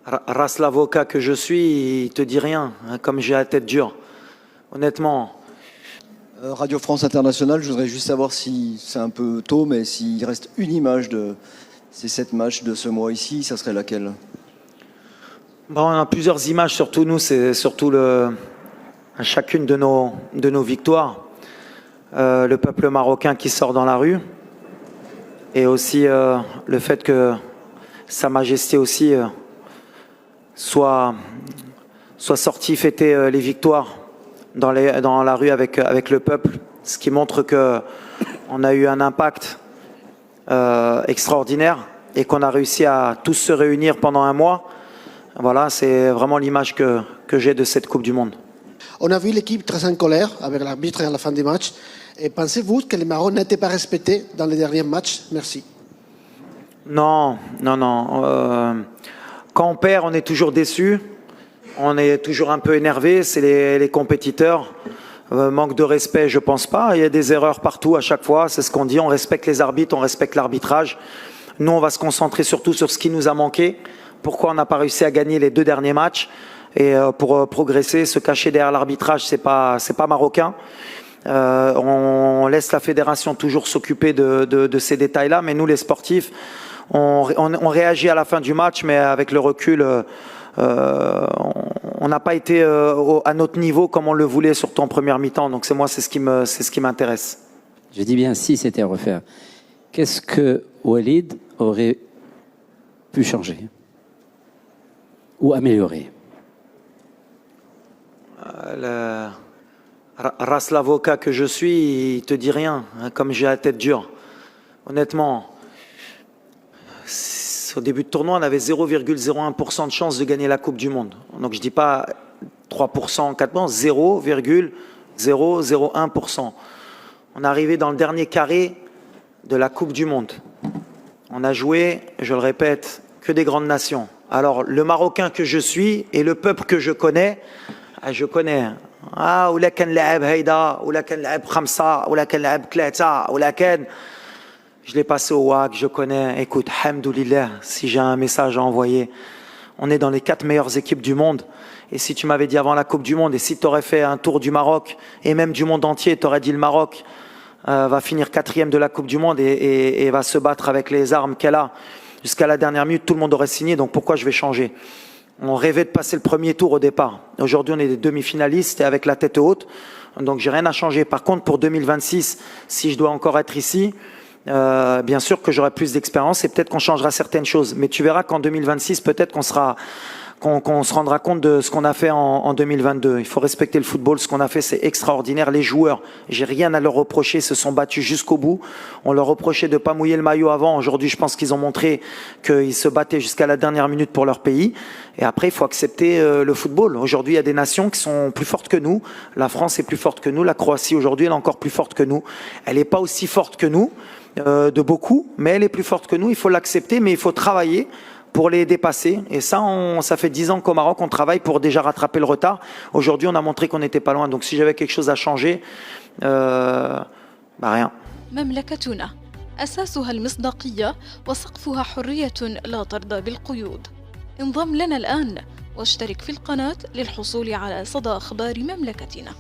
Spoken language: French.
Race l'avocat que je suis, il te dit rien, hein, comme j'ai la tête dure. Honnêtement. Radio France Internationale, je voudrais juste savoir si c'est un peu tôt, mais s'il reste une image de ces 7 matchs de ce mois ici, ça serait laquelle? Bon, on a plusieurs images, surtout nous, c'est surtout chacune de nos victoires. Le peuple marocain qui sort dans la rue, et aussi le fait que Sa Majesté aussi soit sorti fêter les victoires dans la rue avec le peuple, ce qui montre qu'on a eu un impact extraordinaire et qu'on a réussi à tous se réunir pendant un mois. Voilà, c'est vraiment l'image que j'ai de cette Coupe du Monde. On a vu l'équipe très en colère avec l'arbitre à la fin du match. Et pensez-vous que le Maroc n'était pas respecté dans les derniers matchs? Merci. Non. Quand on perd, on est toujours déçu. On est toujours un peu énervé. C'est les compétiteurs. Manque de respect, je pense pas. Il y a des erreurs partout à chaque fois. C'est ce qu'on dit. On respecte les arbitres, on respecte l'arbitrage. Nous, on va se concentrer surtout sur ce qui nous a manqué. Pourquoi on n'a pas réussi à gagner les 2 derniers matchs? Et pour progresser, se cacher derrière l'arbitrage, c'est pas marocain. On laisse la fédération toujours s'occuper de ces détails-là, mais nous, les sportifs, on réagit à la fin du match, mais avec le recul, on n'a pas été à notre niveau comme on le voulait surtout en première mi-temps. Donc c'est ce qui m'intéresse. Je dis bien si c'était à refaire. Qu'est-ce que Walid aurait pu changer ou améliorer? Race l'avocat que je suis, il te dit rien, hein, comme j'ai la tête dure. Honnêtement, au début de tournoi, on avait 0,01% de chance de gagner la Coupe du Monde. Donc je dis pas 3%, 4%, 0,001%. On est arrivé dans le dernier carré de la Coupe du Monde. On a joué, je le répète, que des grandes nations. Alors le Marocain que je suis et le peuple que je connais. ولا كان لعب هيدا ولا كان لعب 5 ولا كان لعب 3 ولا كان. Je l'ai passé au WAC, je connais. Écoute, hamdoulillah, si j'ai un message à envoyer, on est dans les 4 meilleures équipes du monde. Et si tu m'avais dit avant la Coupe du Monde, et si tu aurais fait un tour du Maroc, et même du monde entier, tu aurais dit le Maroc va finir 4e de la Coupe du Monde et va se battre avec les armes qu'elle a jusqu'à la dernière minute, tout le monde aurait signé, donc pourquoi je vais changer? On rêvait de passer le premier tour au départ. Aujourd'hui, on est des demi-finalistes et avec la tête haute. Donc, j'ai rien à changer. Par contre, pour 2026, si je dois encore être ici, bien sûr que j'aurai plus d'expérience et peut-être qu'on changera certaines choses. Mais tu verras qu'en 2026, peut-être qu'on se rendra compte de ce qu'on a fait en 2022. Il faut respecter le football. Ce qu'on a fait, c'est extraordinaire. Les joueurs, j'ai rien à leur reprocher, se sont battus jusqu'au bout. On leur reprochait de ne pas mouiller le maillot avant. Aujourd'hui, je pense qu'ils ont montré qu'ils se battaient jusqu'à la dernière minute pour leur pays. Et après, il faut accepter le football. Aujourd'hui, il y a des nations qui sont plus fortes que nous. La France est plus forte que nous. La Croatie, aujourd'hui, elle est encore plus forte que nous. Elle n'est pas aussi forte que nous, de beaucoup, mais elle est plus forte que nous. Il faut l'accepter, mais il faut travailler pour les dépasser. Et ça, ça fait 10 ans qu'au Maroc, on travaille pour déjà rattraper le retard. Aujourd'hui, on a montré qu'on n'était pas loin. Donc, si j'avais quelque chose à changer, rien. مملكتنا أساسها المصداقية وسقفها حرية لا ترضى بالقيود. انضم لنا الآن واشترك في القناة للحصول على صدى أخبار مملكتنا.